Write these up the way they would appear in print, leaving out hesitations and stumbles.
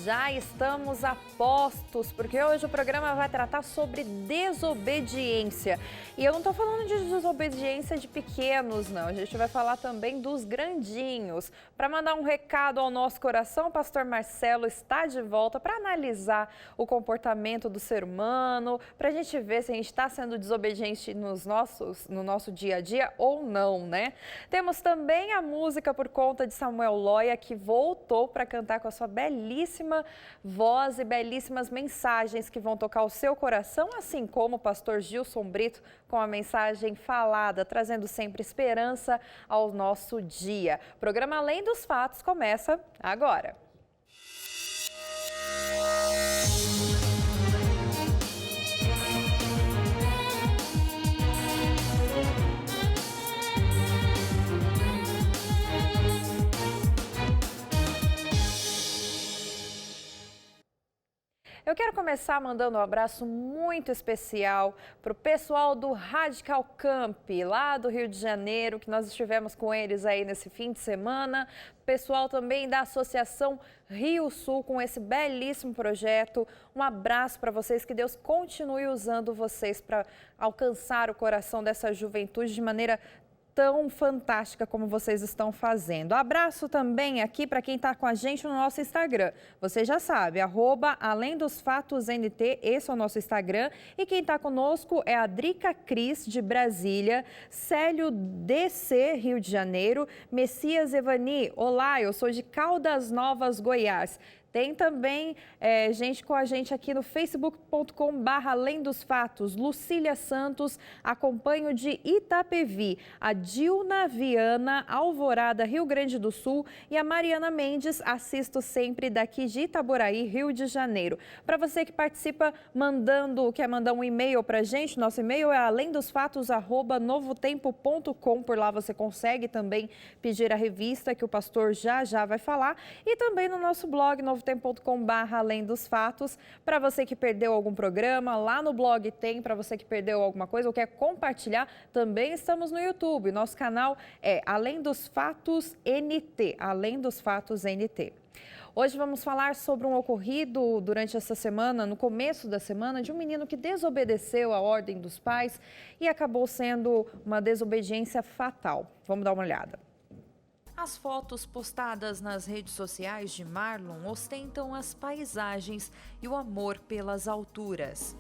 já estamos a postos, porque hoje o programa vai tratar sobre desobediência. E eu não estou falando de desobediência de pequenos, não. A gente vai falar também dos grandinhos. Para mandar um recado ao nosso coração, o pastor Marcelo está de volta para analisar o comportamento do ser humano, para a gente ver se a gente está sendo desobediente no nosso dia a dia ou não, né? Temos também a música por conta de Samuel Loya, que voltou para cantar com a sua belíssima voz e belíssimas mensagens que vão tocar o seu coração, assim como o pastor Gilson Brito com a mensagem falada, trazendo sempre esperança ao nosso dia. O programa Além dos Fatos começa agora. Eu quero começar mandando um abraço muito especial para o pessoal do Radical Camp, lá do Rio de Janeiro, que nós estivemos com eles aí nesse fim de semana. Pessoal também da Associação Rio Sul com esse belíssimo projeto. Um abraço para vocês, que Deus continue usando vocês para alcançar o coração dessa juventude de maneira tão fantástica como vocês estão fazendo. Abraço também aqui para quem está com a gente no nosso Instagram. Você já sabe, @AlemDosFatosNT, esse é o nosso Instagram. E quem está conosco é a Drica Cris, de Brasília, Célio DC, Rio de Janeiro, Messias Evani, olá, eu sou de Caldas Novas, Goiás. Tem também gente com a gente aqui no facebook.com/Além dos Fatos. Lucília Santos, acompanho de Itapevi. A Dilna Viana, Alvorada, Rio Grande do Sul. E a Mariana Mendes, assisto sempre daqui de Itaboraí, Rio de Janeiro. Para você que participa, quer mandar um e-mail para a gente, nosso e-mail é alemdosfatos@novotempo.com. Por lá você consegue também pedir a revista que o pastor já vai falar. E também no nosso blog, novotempo.com/Além dos Fatos. Para você que perdeu algum programa, lá no blog tem. Para você que perdeu alguma coisa ou quer compartilhar, também estamos no YouTube. Nosso canal é Além dos Fatos NT. Além dos Fatos NT. Hoje vamos falar sobre um ocorrido durante essa semana, no começo da semana, de um menino que desobedeceu a ordem dos pais e acabou sendo uma desobediência fatal. Vamos dar uma olhada. As fotos postadas nas redes sociais de Marlon ostentam as paisagens e o amor pelas alturas.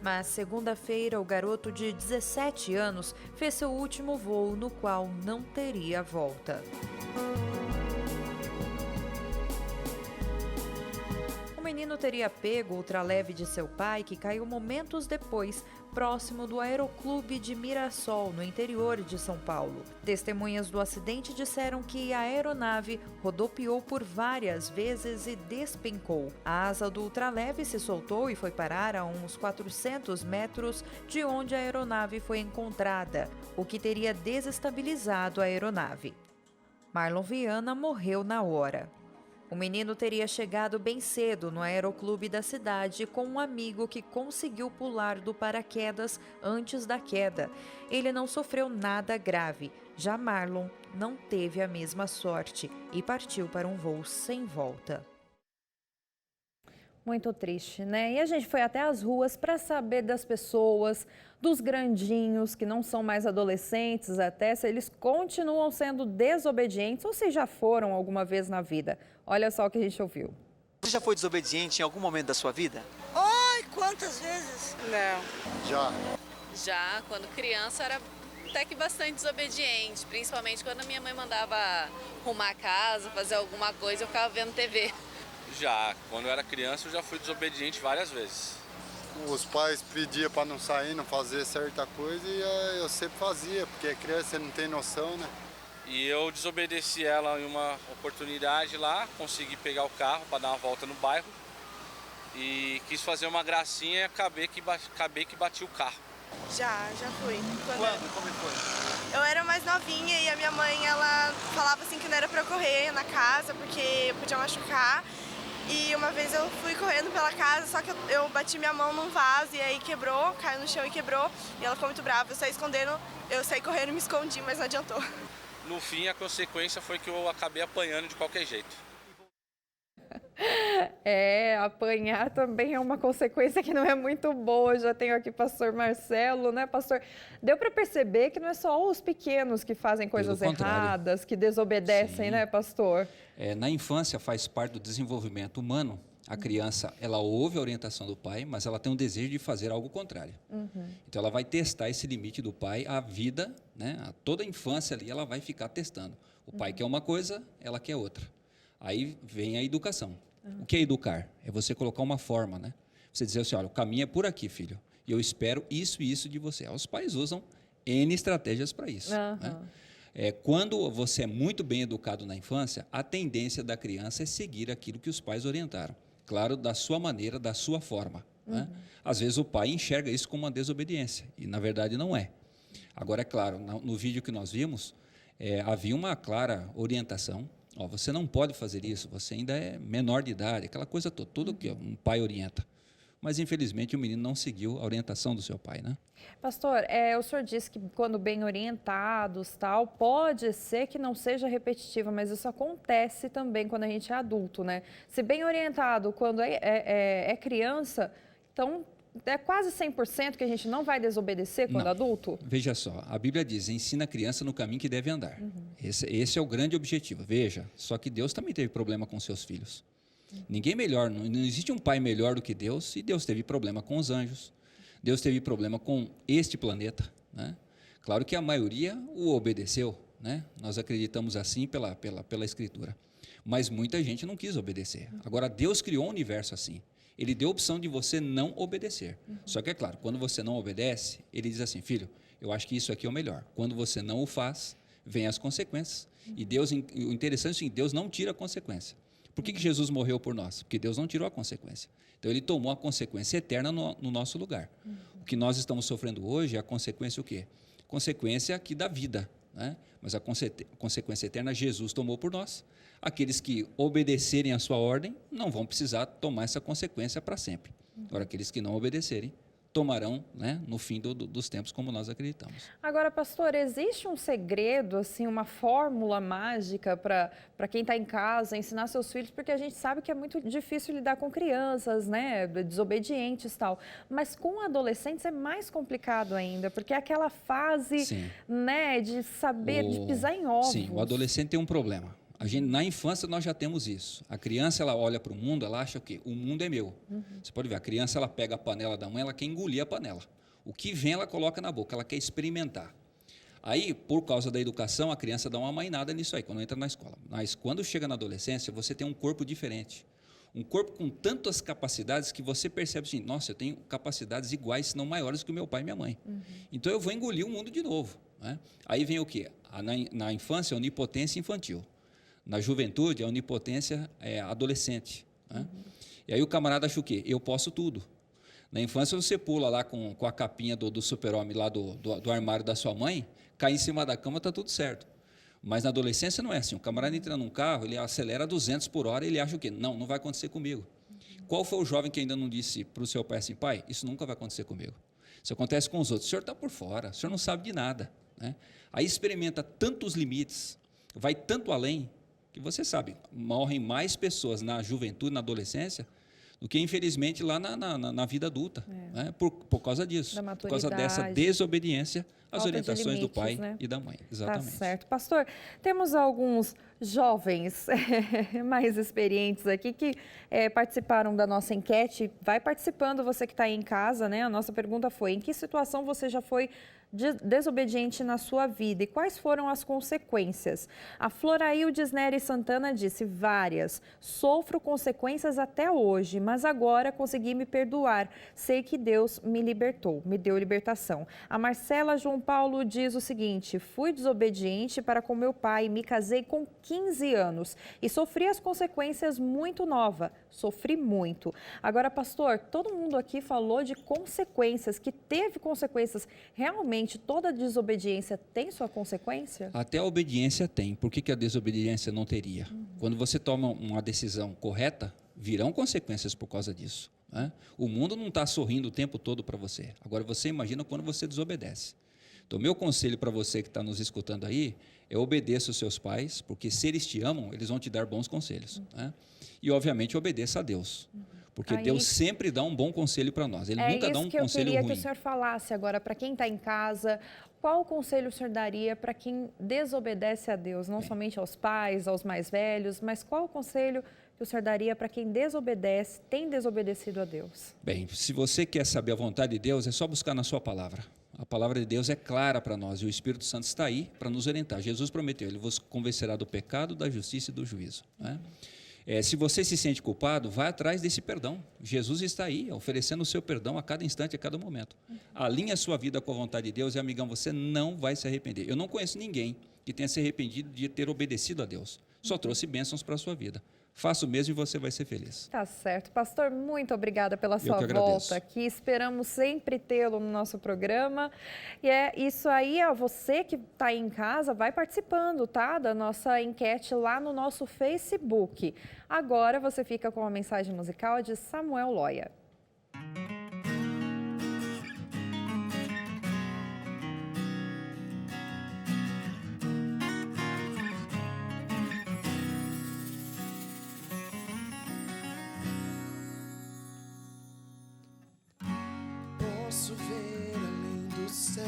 Mas segunda-feira, o garoto de 17 anos fez seu último voo, no qual não teria volta. O menino teria pego o ultraleve de seu pai, que caiu momentos depois, próximo do Aeroclube de Mirassol, no interior de São Paulo. Testemunhas do acidente disseram que a aeronave rodopiou por várias vezes e despencou. A asa do ultraleve se soltou e foi parar a uns 400 metros de onde a aeronave foi encontrada, o que teria desestabilizado a aeronave. Marlon Viana morreu na hora. O menino teria chegado bem cedo no aeroclube da cidade com um amigo que conseguiu pular do paraquedas antes da queda. Ele não sofreu nada grave. Já Marlon não teve a mesma sorte e partiu para um voo sem volta. Muito triste, né? E a gente foi até as ruas para saber das pessoas, dos grandinhos, que não são mais adolescentes até, se eles continuam sendo desobedientes ou se já foram alguma vez na vida. Olha só o que a gente ouviu. Você já foi desobediente em algum momento da sua vida? Ai, quantas vezes? Não. Já, quando criança era até que bastante desobediente, principalmente quando a minha mãe mandava arrumar a casa, fazer alguma coisa, eu ficava vendo TV. Já, quando eu era criança eu já fui desobediente várias vezes. Os pais pediam para não sair, não fazer certa coisa e eu sempre fazia, porque criança não tem noção, né? E eu desobedeci ela em uma oportunidade lá, consegui pegar o carro para dar uma volta no bairro e quis fazer uma gracinha e acabei que bati o carro. Já fui. Quando? Como foi? Eu era mais novinha e a minha mãe, ela falava assim que não era pra eu correr na casa, porque podia machucar. E uma vez eu fui correndo pela casa, só que eu bati minha mão num vaso e aí quebrou, caiu no chão e quebrou. E ela ficou muito brava, eu saí correndo e me escondi, mas não adiantou. no fim a consequência foi que eu acabei apanhando de qualquer jeito. Apanhar também é uma consequência que não é muito boa. Já tenho aqui pastor Marcelo, né, pastor? Deu para perceber que não é só os pequenos que fazem coisas erradas, que desobedecem, Sim. né, pastor? Na infância faz parte do desenvolvimento humano. A criança, ela ouve a orientação do pai, mas ela tem um desejo de fazer algo contrário. Então, ela vai testar esse limite do pai a vida, né? Toda a infância ali, ela vai ficar testando. O pai quer uma coisa, ela quer outra. Aí vem a educação. O que é educar? É você colocar uma forma, né? Você dizer assim, olha, o caminho é por aqui, filho. E eu espero isso e isso de você. Os pais usam N estratégias para isso. Né? Quando você é muito bem educado na infância, a tendência da criança é seguir aquilo que os pais orientaram. Claro, da sua maneira, da sua forma. Né? Às vezes o pai enxerga isso como uma desobediência, e na verdade não é. Agora, é claro, no vídeo que nós vimos, havia uma clara orientação. Você não pode fazer isso, você ainda é menor de idade, aquela coisa toda, tudo que um pai orienta. Mas, infelizmente, o menino não seguiu a orientação do seu pai, né? Pastor, o senhor disse que quando bem orientados, tal, pode ser que não seja repetitiva, mas isso acontece também quando a gente é adulto, né? Se bem orientado quando é criança, então é quase 100% que a gente não vai desobedecer quando adulto? Veja só, a Bíblia diz, ensina a criança no caminho que deve andar. Esse é o grande objetivo. Veja, só que Deus também teve problema com seus filhos. Ninguém melhor, não existe um pai melhor do que Deus, e Deus teve problema com os anjos. Deus teve problema com este planeta, né? Claro que a maioria o obedeceu, né? Nós acreditamos assim pela Escritura. Mas muita gente não quis obedecer. Agora, Deus criou um universo assim. Ele deu a opção de você não obedecer. Só que, é claro, quando você não obedece, ele diz assim, filho, eu acho que isso aqui é o melhor. Quando você não o faz, vem as consequências. E Deus, o interessante é assim, Deus não tira a consequência. Por que Jesus morreu por nós? Porque Deus não tirou a consequência. Então, ele tomou a consequência eterna no nosso lugar. O que nós estamos sofrendo hoje é a consequência o quê? Consequência aqui da vida, né? Mas a consequência eterna Jesus tomou por nós. Aqueles que obedecerem a sua ordem não vão precisar tomar essa consequência para sempre. Agora, aqueles que não obedecerem tomarão, né, no fim dos tempos, como nós acreditamos. Agora, pastor, existe um segredo, assim, uma fórmula mágica para quem está em casa, ensinar seus filhos, porque a gente sabe que é muito difícil lidar com crianças, né, desobedientes e tal, mas com adolescentes é mais complicado ainda, porque é aquela fase, né, de saber, de pisar em ovos. Sim, o adolescente tem um problema. Na infância nós já temos isso. A criança, ela olha para o mundo, ela acha que o mundo é meu. Você pode ver, a criança, ela pega a panela da mãe, ela quer engolir a panela. O que vem, ela coloca na boca, ela quer experimentar. Aí, por causa da educação, a criança dá uma amainada nisso aí, quando entra na escola. Mas quando chega na adolescência, você tem um corpo diferente. Um corpo com tantas capacidades que você percebe assim, nossa, eu tenho capacidades iguais, se não maiores que o meu pai e minha mãe. Então, eu vou engolir o mundo de novo. Né? Aí vem o quê? Na infância, a onipotência infantil. Na juventude, a onipotência é adolescente. Né? E aí o camarada acha o quê? Eu posso tudo. Na infância, você pula lá com a capinha do super-homem lá do armário da sua mãe, cai em cima da cama, está tudo certo. Mas na adolescência não é assim. O camarada entra num carro, ele acelera 200 por hora e ele acha o quê? Não vai acontecer comigo. Qual foi o jovem que ainda não disse para o seu pai assim, pai, isso nunca vai acontecer comigo? Isso acontece com os outros. O senhor está por fora, o senhor não sabe de nada. Né? Aí experimenta tantos limites, vai tanto além, que você sabe, morrem mais pessoas na juventude, na adolescência, do que, infelizmente, lá na vida adulta, né? por causa disso, por causa dessa desobediência às orientações do pai, né? E da mãe. Exatamente. Tá certo. Pastor, temos alguns jovens mais experientes aqui que participaram da nossa enquete. Vai participando, você que está aí em casa, né? A nossa pergunta foi, em que situação você já foi desobediente na sua vida e quais foram as consequências? A Floraildes Nery Santana disse, várias. Sofro consequências até hoje, mas agora consegui me perdoar. Sei que Deus me libertou, me deu libertação. A Marcela João Paulo diz o seguinte, fui desobediente para com meu pai, me casei com 15 anos e sofri as consequências muito nova. Sofri muito. Agora, pastor, todo mundo aqui falou de consequências, que teve consequências. Realmente, toda desobediência tem sua consequência? Até a obediência tem. Por que a desobediência não teria? Quando você toma uma decisão correta, virão consequências por causa disso. Né? O mundo não está sorrindo o tempo todo para você. Agora, você imagina quando você desobedece. Então, meu conselho para você que está nos escutando aí é obedeça os seus pais, porque se eles te amam, eles vão te dar bons conselhos. Né? E, obviamente, obedeça a Deus. Porque Deus sempre dá um bom conselho para nós. Ele nunca dá um conselho ruim. É isso que eu queria que o senhor falasse agora para quem está em casa. Qual conselho o senhor daria para quem desobedece a Deus? Não somente aos pais, aos mais velhos, mas qual o conselho que o senhor daria para quem desobedece, tem desobedecido a Deus? Bem, se você quer saber a vontade de Deus, é só buscar na sua palavra. A palavra de Deus é clara para nós e o Espírito Santo está aí para nos orientar. Jesus prometeu, ele vos convencerá do pecado, da justiça e do juízo. Né? Se você se sente culpado, vai atrás desse perdão. Jesus está aí, oferecendo o seu perdão a cada instante, a cada momento. Alinhe a sua vida com a vontade de Deus e, amigão, você não vai se arrepender. Eu não conheço ninguém que tenha se arrependido de ter obedecido a Deus. Só trouxe bênçãos para a sua vida. Faça o mesmo e você vai ser feliz. Tá certo. Pastor, muito obrigada pela sua volta aqui. Esperamos sempre tê-lo no nosso programa. E é isso aí, você que está aí em casa, vai participando, tá? Da nossa enquete lá no nosso Facebook. Agora você fica com a mensagem musical de Samuel Loya. Posso ver além do céu,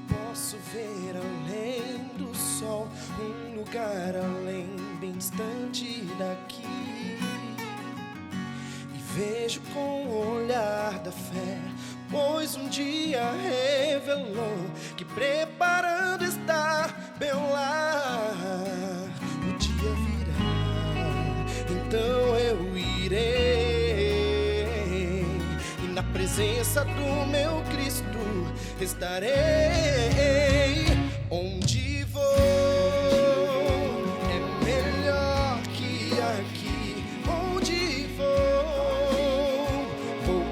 posso ver além do sol, um lugar além, bem distante daqui. E vejo com o olhar da fé, pois um dia revelou que preparando está meu lar. O dia virá, então eu irei, na presença do meu Cristo estarei. Onde vou é melhor que aqui. Onde vou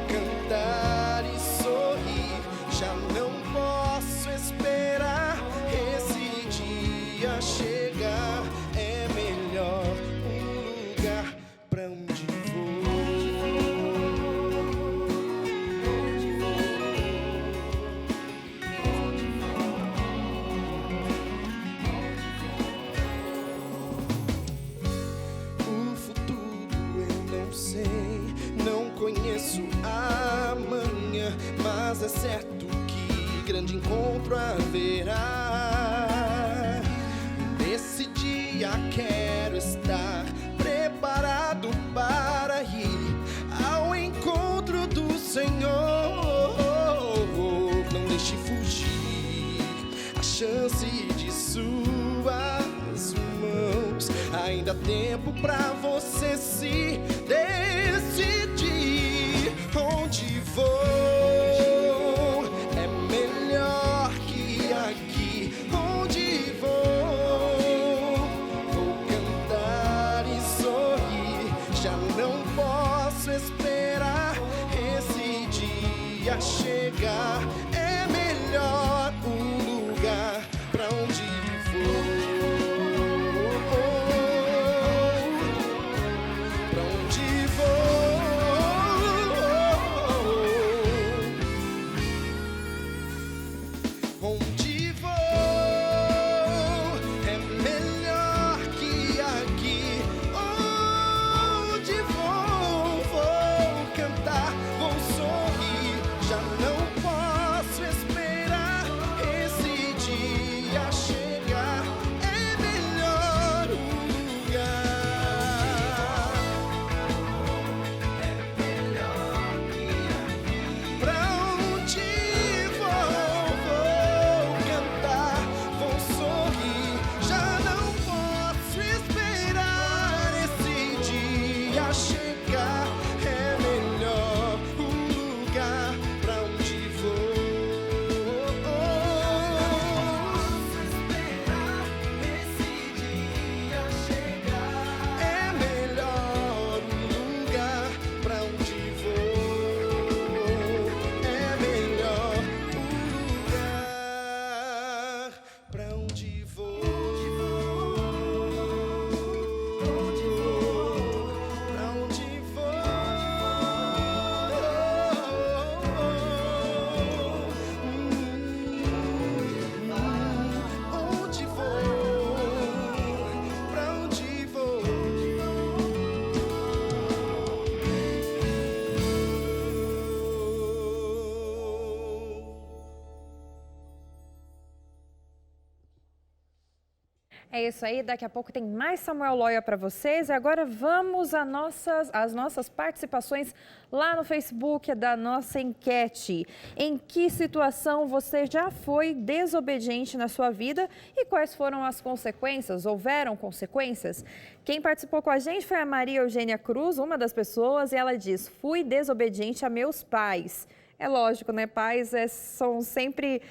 cantar e sorrir. Já não posso esperar esse dia chegar. É melhor um lugar pra onde conheço amanhã, mas é certo que grande encontro haverá. Nesse dia quero estar preparado para ir ao encontro do Senhor. Não deixe fugir a chance de suas mãos. Ainda há tempo pra você se decidir. Onde vou é melhor que aqui. Onde vou cantar e sorrir. Já não posso esperar esse dia chegar. É melhor um lugar pra onde vou. É isso aí, daqui a pouco tem mais Samuel Loya para vocês. E agora vamos às nossas participações lá no Facebook da nossa enquete. Em que situação você já foi desobediente na sua vida e quais foram as consequências? Houveram consequências? Quem participou com a gente foi a Maria Eugênia Cruz, uma das pessoas, e ela diz: fui desobediente a meus pais. É lógico, né? Pais são sempre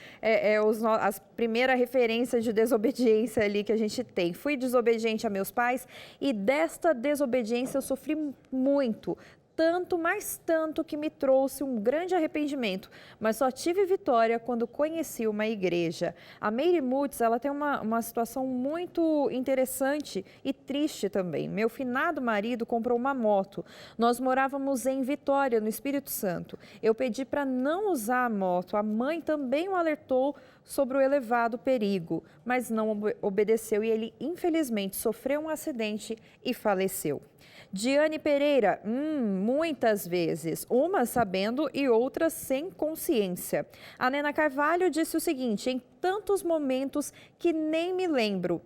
as primeiras referências de desobediência ali que a gente tem. Fui desobediente a meus pais e desta desobediência eu sofri muito. Tanto, mais tanto, que me trouxe um grande arrependimento, mas só tive vitória quando conheci uma igreja. A Meire Mutz, ela tem uma situação muito interessante e triste também. Meu finado marido comprou uma moto. Nós morávamos em Vitória, no Espírito Santo. Eu pedi para não usar a moto. A mãe também o alertou sobre o elevado perigo, mas não obedeceu e ele, infelizmente, sofreu um acidente e faleceu. Diane Pereira, muitas vezes, umas sabendo e outras sem consciência. A Nena Carvalho disse o seguinte: em tantos momentos que nem me lembro.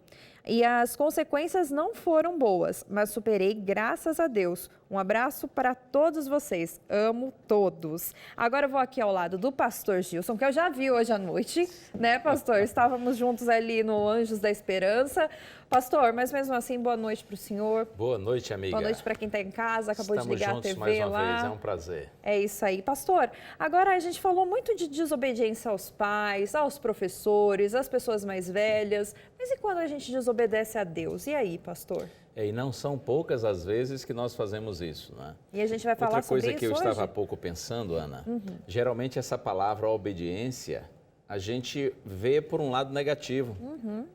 E as consequências não foram boas, mas superei, graças a Deus. Um abraço para todos vocês. Amo todos. Agora eu vou aqui ao lado do pastor Gilson, que eu já vi hoje à noite, né, pastor? Estávamos juntos ali no Anjos da Esperança. Pastor, mas mesmo assim, boa noite para o senhor. Boa noite, amiga. Boa noite para quem está em casa, acabou de ligar a TV mais uma lá. vez, é um prazer. É isso aí. Pastor, agora a gente falou muito de desobediência aos pais, aos professores, às pessoas mais velhas, mas e quando a gente desobedece a Deus? E aí, pastor? E não são poucas as vezes que nós fazemos isso, né? E a gente vai falar sobre isso hoje? Outra coisa que eu estava há pouco pensando, Ana, geralmente essa palavra obediência, a gente vê por um lado negativo,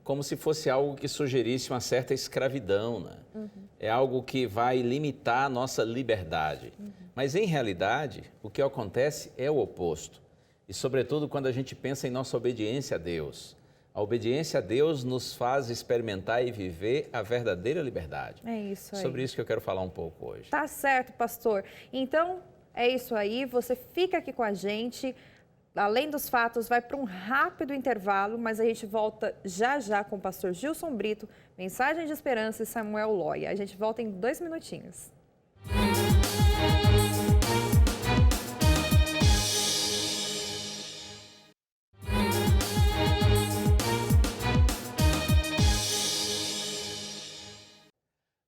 como se fosse algo que sugerisse uma certa escravidão, né? É algo que vai limitar a nossa liberdade. Mas, em realidade, o que acontece é o oposto. E, sobretudo, quando a gente pensa em nossa obediência a Deus. A obediência a Deus nos faz experimentar e viver a verdadeira liberdade. É isso aí. Sobre isso que eu quero falar um pouco hoje. Tá certo, pastor. Então, é isso aí. Você fica aqui com a gente. Além dos fatos, vai para um rápido intervalo, mas a gente volta já já com o pastor Gilson Brito, Mensagem de Esperança e Samuel Loya. A gente volta em 2 minutinhos.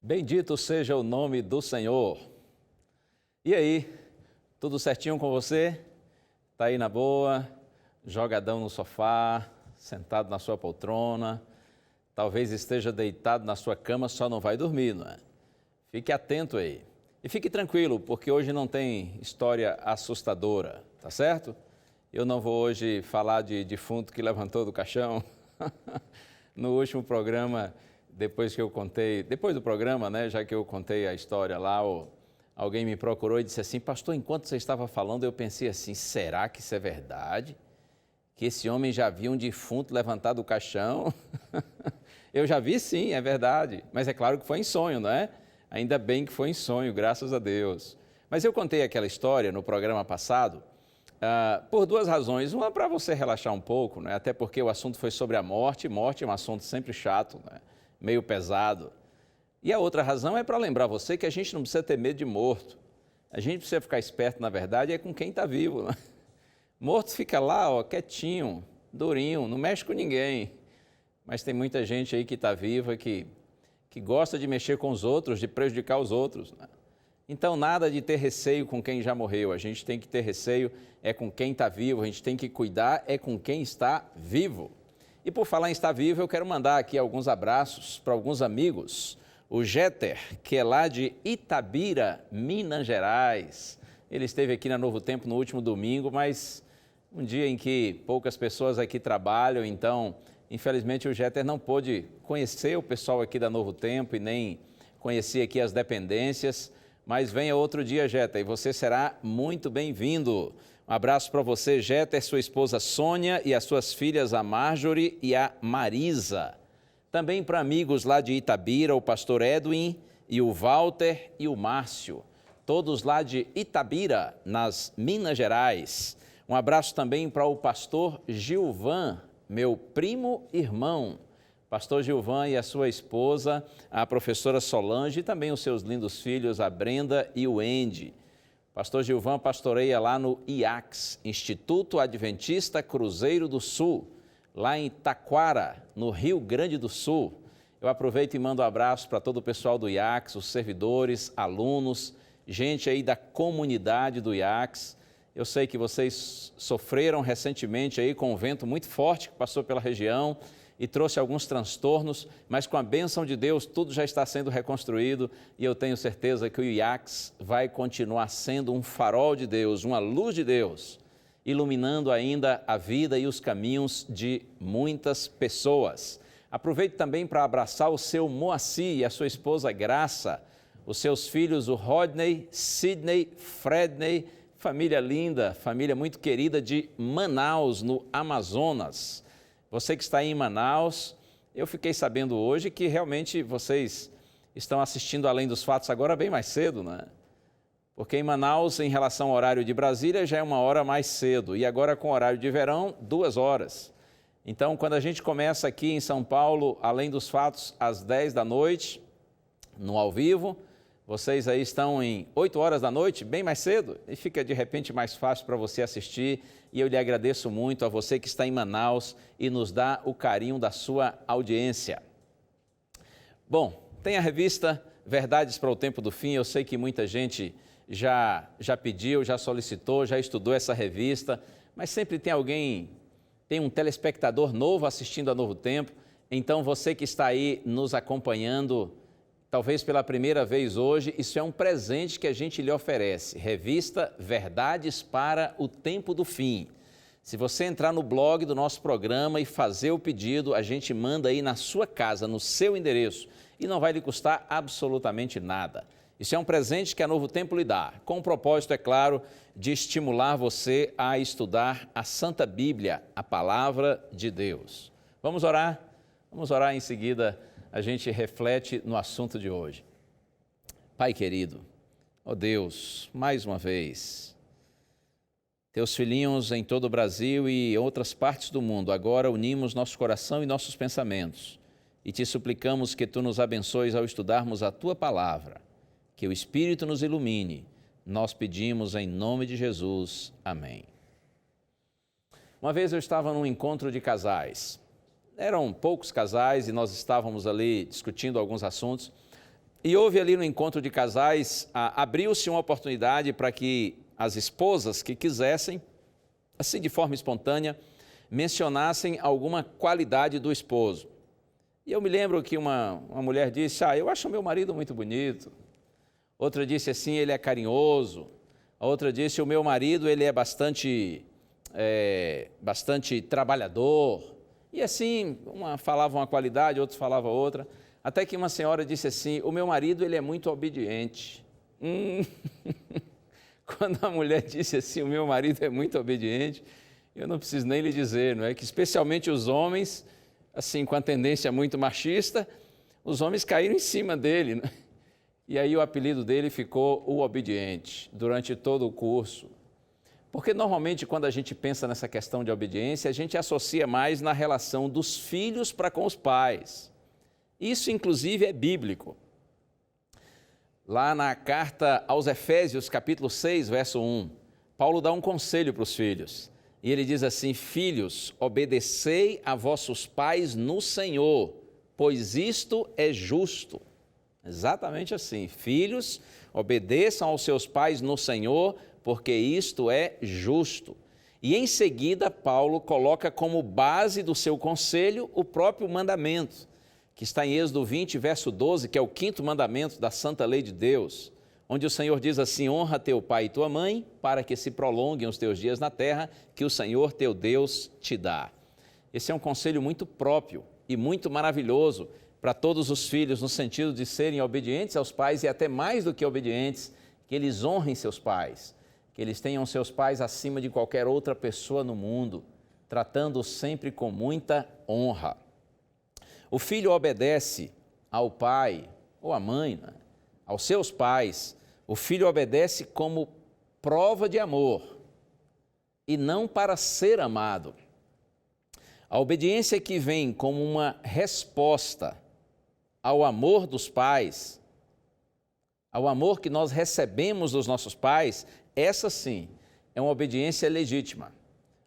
Bendito seja o nome do Senhor. E aí, tudo certinho com você? Tá aí na boa, jogadão no sofá, sentado na sua poltrona, talvez esteja deitado na sua cama, só não vai dormir, não é? Fique atento aí. E fique tranquilo, porque hoje não tem história assustadora, tá certo? Eu não vou hoje falar de defunto que levantou do caixão. No último programa, depois do programa, né, já que eu contei a história lá, alguém me procurou e disse assim: pastor, enquanto você estava falando, eu pensei assim, será que isso é verdade? Que esse homem já viu um defunto levantado do caixão? Eu já vi, sim, é verdade. Mas é claro que foi em sonho, não é? Ainda bem que foi em sonho, graças a Deus. Mas eu contei aquela história no programa passado por 2 razões. Uma, para você relaxar um pouco, né? Até porque o assunto foi sobre a morte. Morte é um assunto sempre chato, né? Meio pesado. E a outra razão é para lembrar você que a gente não precisa ter medo de morto. A gente precisa ficar esperto, na verdade, é com quem está vivo, né? Morto fica lá, ó, quietinho, durinho, não mexe com ninguém. Mas tem muita gente aí que está viva, que gosta de mexer com os outros, de prejudicar os outros, né? Então, nada de ter receio com quem já morreu. A gente tem que ter receio é com quem está vivo, a gente tem que cuidar é com quem está vivo. E por falar em estar vivo, eu quero mandar aqui alguns abraços para alguns amigos. O Jeter, que é lá de Itabira, Minas Gerais. Ele esteve aqui na Novo Tempo no último domingo, mas um dia em que poucas pessoas aqui trabalham, então, infelizmente, o Jeter não pôde conhecer o pessoal aqui da Novo Tempo e nem conhecer aqui as dependências, mas venha outro dia, Jeter, e você será muito bem-vindo. Um abraço para você, Jeter, sua esposa Sônia e as suas filhas, a Marjorie e a Marisa. Também para amigos lá de Itabira, o pastor Edwin e o Walter e o Márcio. Todos lá de Itabira, nas Minas Gerais. Um abraço também para o pastor Gilvan, meu primo irmão. pastor Gilvan e a sua esposa, a professora Solange, e também os seus lindos filhos, a Brenda e o Andy. Pastor Gilvan pastoreia lá no IACS, Instituto Adventista Cruzeiro do Sul, lá em Taquara, no Rio Grande do Sul. Eu aproveito e mando um abraço para todo o pessoal do IACS, os servidores, alunos, gente aí da comunidade do IACS. Eu sei que vocês sofreram recentemente aí com um vento muito forte que passou pela região e trouxe alguns transtornos, mas com a bênção de Deus tudo já está sendo reconstruído e eu tenho certeza que o IACS vai continuar sendo um farol de Deus, uma luz de Deus, iluminando ainda a vida e os caminhos de muitas pessoas. Aproveito também para abraçar o seu Moacir e a sua esposa Graça, os seus filhos, o Rodney, Sidney, Fredney, família linda, família muito querida de Manaus, no Amazonas. Você que está aí em Manaus, eu fiquei sabendo hoje que realmente vocês estão assistindo Além dos Fatos agora bem mais cedo, né? Porque em Manaus, em relação ao horário de Brasília, já é 1 hora mais cedo. E agora com horário de verão, 2 horas. Então, quando a gente começa aqui em São Paulo, Além dos Fatos, às 10 da noite, no ao vivo, vocês aí estão em 8 horas da noite, bem mais cedo, e fica de repente mais fácil para você assistir. E eu lhe agradeço muito a você que está em Manaus e nos dá o carinho da sua audiência. Bom, tem a revista Verdades para o Tempo do Fim. Eu sei que muita gente já pediu, já solicitou, já estudou essa revista, mas sempre tem alguém, tem um telespectador novo assistindo a Novo Tempo. Então você que está aí nos acompanhando, talvez pela primeira vez hoje, isso é um presente que a gente lhe oferece. Revista Verdades para o Tempo do Fim. Se você entrar no blog do nosso programa e fazer o pedido, a gente manda aí na sua casa, no seu endereço, e não vai lhe custar absolutamente nada. Isso é um presente que a Novo Tempo lhe dá, com o propósito, é claro, de estimular você a estudar a Santa Bíblia, a Palavra de Deus. Vamos orar? Vamos orar em seguida. A gente reflete no assunto de hoje. Pai querido, ó Deus, mais uma vez, teus filhinhos em todo o Brasil e outras partes do mundo, agora unimos nosso coração e nossos pensamentos e te suplicamos que tu nos abençoes ao estudarmos a tua palavra, que o Espírito nos ilumine. Nós pedimos em nome de Jesus. Amém. Uma vez eu estava num encontro de casais. Eram poucos casais e nós estávamos ali discutindo alguns assuntos. E houve ali no encontro de casais, abriu-se uma oportunidade para que as esposas que quisessem, assim de forma espontânea, mencionassem alguma qualidade do esposo. E eu me lembro que uma mulher disse, eu acho meu marido muito bonito. Outra disse assim, ele é carinhoso. A outra disse, o meu marido ele é bastante trabalhador. E assim, uma falava uma qualidade, outra falava outra, até que uma senhora disse assim, o meu marido ele é muito obediente. Quando a mulher disse assim, o meu marido é muito obediente, eu não preciso nem lhe dizer, não é? Que especialmente os homens, assim, com a tendência muito machista, os homens caíram em cima dele, né? E aí o apelido dele ficou o obediente, durante todo o curso. Porque normalmente quando a gente pensa nessa questão de obediência, a gente associa mais na relação dos filhos para com os pais. Isso inclusive é bíblico. Lá na carta aos Efésios, capítulo 6, verso 1, Paulo dá um conselho para os filhos. E ele diz assim, filhos, obedecei a vossos pais no Senhor, pois isto é justo. Exatamente assim, filhos, obedeçam aos seus pais no Senhor, porque isto é justo. E em seguida, Paulo coloca como base do seu conselho o próprio mandamento, que está em Êxodo 20, verso 12, que é o 5º mandamento da Santa Lei de Deus, onde o Senhor diz assim, honra teu pai e tua mãe, para que se prolonguem os teus dias na terra, que o Senhor teu Deus te dá. Esse é um conselho muito próprio e muito maravilhoso para todos os filhos, no sentido de serem obedientes aos pais e até mais do que obedientes, que eles honrem seus pais, que eles tenham seus pais acima de qualquer outra pessoa no mundo, tratando-os sempre com muita honra. O filho obedece ao pai ou à mãe, né? Aos seus pais. O filho obedece como prova de amor e não para ser amado. A obediência que vem como uma resposta ao amor dos pais, ao amor que nós recebemos dos nossos pais, essa sim é uma obediência legítima,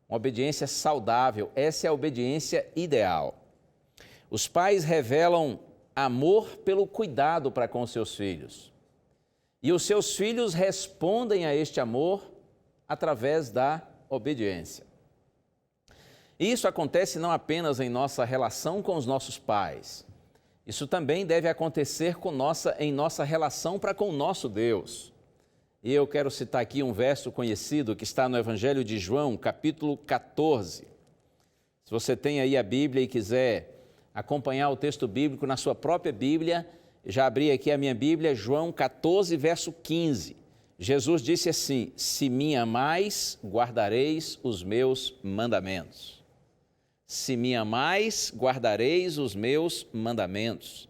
uma obediência saudável, essa é a obediência ideal. Os pais revelam amor pelo cuidado para com seus filhos. E os seus filhos respondem a este amor através da obediência. E isso acontece não apenas em nossa relação com os nossos pais, isso também deve acontecer em nossa relação para com o nosso Deus. E eu quero citar aqui um verso conhecido que está no Evangelho de João, capítulo 14. Se você tem aí a Bíblia e quiser acompanhar o texto bíblico na sua própria Bíblia, já abri aqui a minha Bíblia, João 14, verso 15. Jesus disse assim: se me amais, guardareis os meus mandamentos. Se me amais, guardareis os meus mandamentos.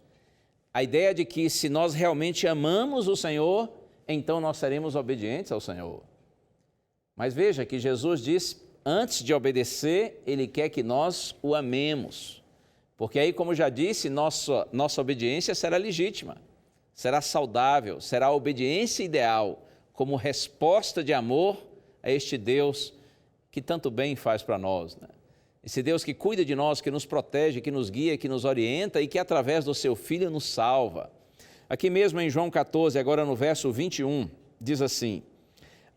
A ideia de que se nós realmente amamos o Senhor, então nós seremos obedientes ao Senhor. Mas veja que Jesus diz, antes de obedecer, Ele quer que nós o amemos. Porque aí, como já disse, nossa obediência será legítima, será saudável, será a obediência ideal, como resposta de amor a este Deus que tanto bem faz para nós, né? Esse Deus que cuida de nós, que nos protege, que nos guia, que nos orienta e que através do seu Filho nos salva. Aqui mesmo em João 14, agora no verso 21, diz assim: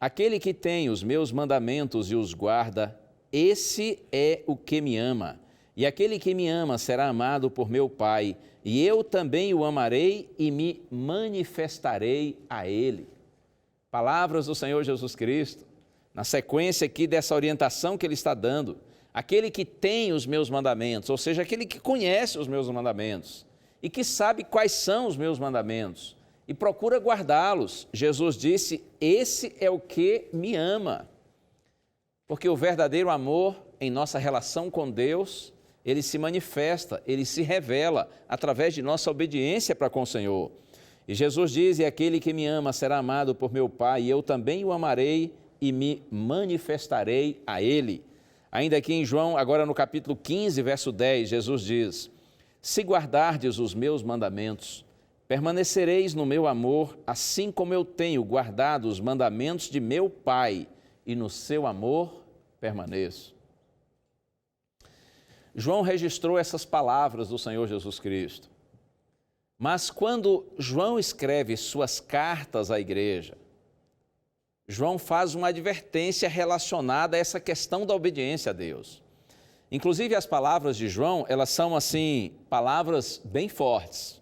aquele que tem os meus mandamentos e os guarda, esse é o que me ama. E aquele que me ama será amado por meu Pai, e eu também o amarei e me manifestarei a ele. Palavras do Senhor Jesus Cristo, na sequência aqui dessa orientação que Ele está dando. Aquele que tem os meus mandamentos, ou seja, aquele que conhece os meus mandamentos e que sabe quais são os meus mandamentos e procura guardá-los. Jesus disse, esse é o que me ama. Porque o verdadeiro amor em nossa relação com Deus, ele se manifesta, ele se revela através de nossa obediência para com o Senhor. E Jesus diz, e aquele que me ama será amado por meu Pai, e eu também o amarei e me manifestarei a ele. Ainda aqui em João, agora no capítulo 15, verso 10, Jesus diz, se guardardes os meus mandamentos, permanecereis no meu amor, assim como eu tenho guardado os mandamentos de meu Pai, e no seu amor permaneço. João registrou essas palavras do Senhor Jesus Cristo. Mas quando João escreve suas cartas à igreja, João faz uma advertência relacionada a essa questão da obediência a Deus. Inclusive, as palavras de João, elas são, assim, palavras bem fortes.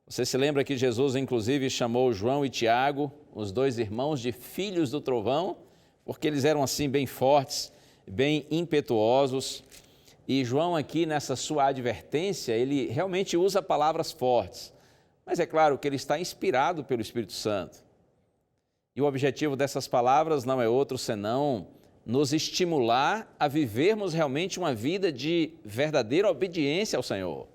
Você se lembra que Jesus, inclusive, chamou João e Tiago, os dois irmãos, de filhos do trovão, porque eles eram, assim, bem fortes, bem impetuosos. E João, aqui, nessa sua advertência, ele realmente usa palavras fortes. Mas é claro que ele está inspirado pelo Espírito Santo. E o objetivo dessas palavras não é outro senão nos estimular a vivermos realmente uma vida de verdadeira obediência ao Senhor.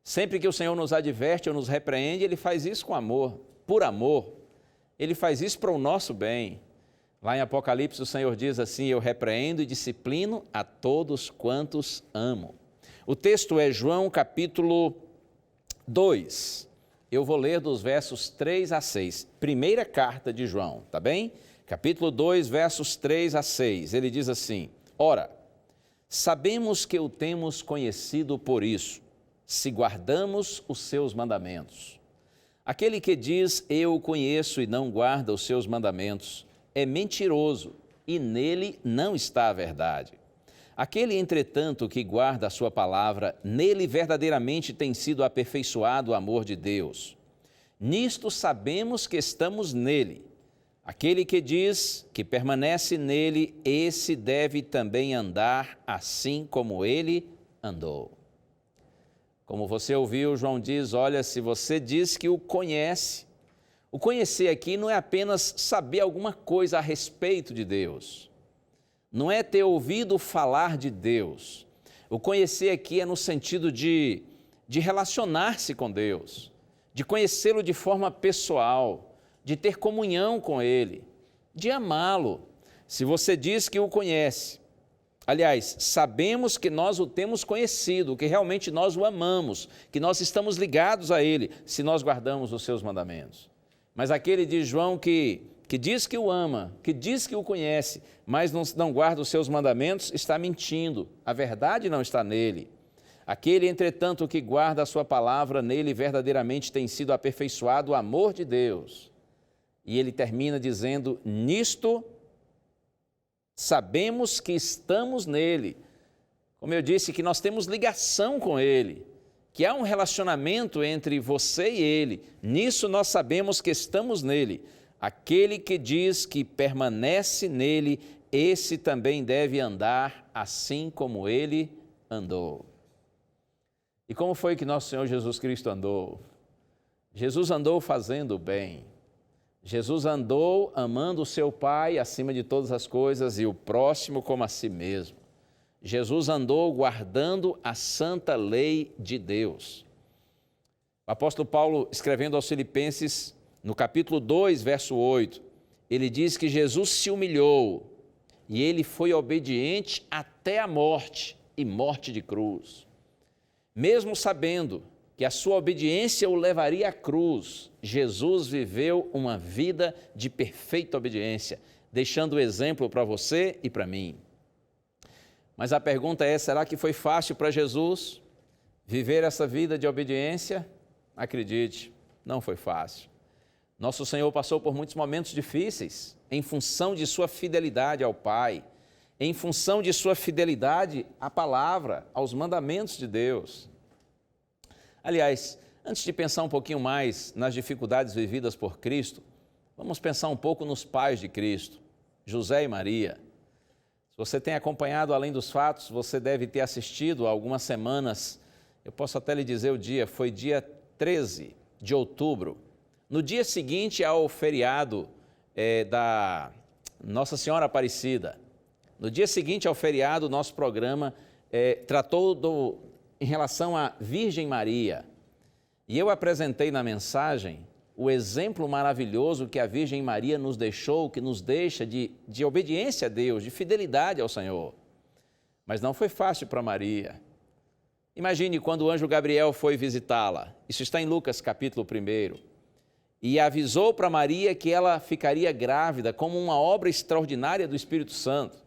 Sempre que o Senhor nos adverte ou nos repreende, Ele faz isso com amor, por amor. Ele faz isso para o nosso bem. Lá em Apocalipse o Senhor diz assim, eu repreendo e disciplino a todos quantos amo. O texto é João capítulo 2. Eu vou ler dos versos 3 a 6. Primeira carta de João, tá bem? Capítulo 2, versos 3 a 6. Ele diz assim, ora, sabemos que o temos conhecido por isso, se guardamos os seus mandamentos. Aquele que diz, eu o conheço e não guarda os seus mandamentos, é mentiroso e nele não está a verdade. Aquele, entretanto, que guarda a sua palavra, nele verdadeiramente tem sido aperfeiçoado o amor de Deus. Nisto sabemos que estamos nele. Aquele que diz que permanece nele, esse deve também andar assim como ele andou. Como você ouviu, João diz, olha, se você diz que o conhece, o conhecer aqui não é apenas saber alguma coisa a respeito de Deus. Não é ter ouvido falar de Deus. O conhecer aqui é no sentido de relacionar-se com Deus, de conhecê-lo de forma pessoal, de ter comunhão com Ele, de amá-lo. Se você diz que o conhece Aliás, sabemos que nós o temos conhecido, que realmente nós o amamos, que nós estamos ligados a Ele, se nós guardamos os seus mandamentos. Mas aquele de João que diz que o ama, que diz que o conhece, mas não guarda os seus mandamentos, está mentindo. A verdade não está nele. Aquele, entretanto, que guarda a sua palavra, nele verdadeiramente tem sido aperfeiçoado o amor de Deus. E ele termina dizendo, nisto sabemos que estamos nele. Como eu disse, que nós temos ligação com ele, que há um relacionamento entre você e ele. Nisso nós sabemos que estamos nele. Aquele que diz que permanece nele, esse também deve andar assim como ele andou. E como foi que nosso Senhor Jesus Cristo andou? Jesus andou fazendo o bem. Jesus andou amando o seu Pai acima de todas as coisas e o próximo como a si mesmo. Jesus andou guardando a santa lei de Deus. O apóstolo Paulo, escrevendo aos Filipenses, no capítulo 2, verso 8, ele diz que Jesus se humilhou e ele foi obediente até a morte e morte de cruz. Mesmo sabendo que a sua obediência o levaria à cruz, Jesus viveu uma vida de perfeita obediência, deixando o exemplo para você e para mim. Mas a pergunta é, será que foi fácil para Jesus viver essa vida de obediência? Acredite, não foi fácil. Nosso Senhor passou por muitos momentos difíceis, em função de sua fidelidade ao Pai, em função de sua fidelidade à palavra, aos mandamentos de Deus. Aliás, antes de pensar um pouquinho mais nas dificuldades vividas por Cristo, vamos pensar um pouco nos pais de Cristo, José e Maria. Se você tem acompanhado Além dos Fatos, você deve ter assistido há algumas semanas, eu posso até lhe dizer o dia, foi dia 13 de outubro. No dia seguinte ao feriado da Nossa Senhora Aparecida, no dia seguinte ao feriado, nosso programa tratou em relação à Virgem Maria. E eu apresentei na mensagem o exemplo maravilhoso que a Virgem Maria nos deixou, que nos deixa de obediência a Deus, de fidelidade ao Senhor. Mas não foi fácil para Maria. Imagine quando o anjo Gabriel foi visitá-la. Isso está em Lucas capítulo 1. E avisou para Maria que ela ficaria grávida como uma obra extraordinária do Espírito Santo.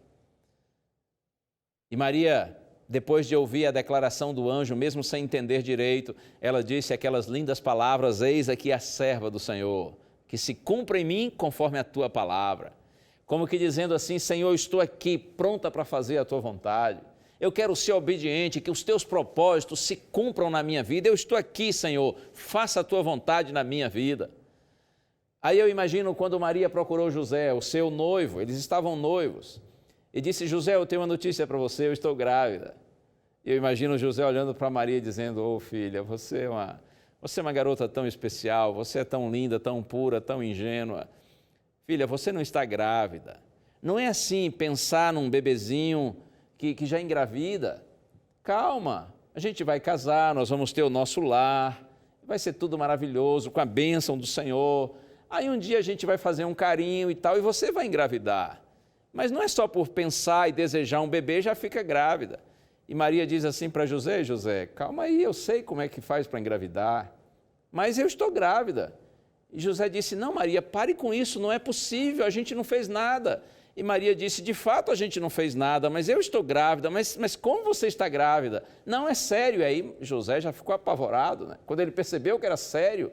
E Maria, depois de ouvir a declaração do anjo, mesmo sem entender direito, ela disse aquelas lindas palavras, eis aqui a serva do Senhor, que se cumpra em mim conforme a tua palavra. Como que dizendo assim, Senhor, eu estou aqui pronta para fazer a tua vontade. Eu quero ser obediente, que os teus propósitos se cumpram na minha vida. Eu estou aqui, Senhor, faça a tua vontade na minha vida. Aí eu imagino quando Maria procurou José, o seu noivo, eles estavam noivos, e disse, José, eu tenho uma notícia para você, eu estou grávida. E eu imagino José olhando para Maria dizendo, ô filha, você é uma garota tão especial, você é tão linda, tão pura, tão ingênua. Filha, você não está grávida. Não é assim pensar num bebezinho que já engravida. Calma, a gente vai casar, nós vamos ter o nosso lar, vai ser tudo maravilhoso, com a bênção do Senhor. Aí um dia a gente vai fazer um carinho e tal, e você vai engravidar. Mas não é só por pensar e desejar um bebê, já fica grávida. E Maria diz assim para José, José, calma aí, eu sei como é que faz para engravidar, mas eu estou grávida. E José disse, não Maria, pare com isso, não é possível, a gente não fez nada. E Maria disse, de fato a gente não fez nada, mas eu estou grávida, mas como você está grávida? Não, é sério. E aí José já ficou apavorado, né? Quando ele percebeu que era sério.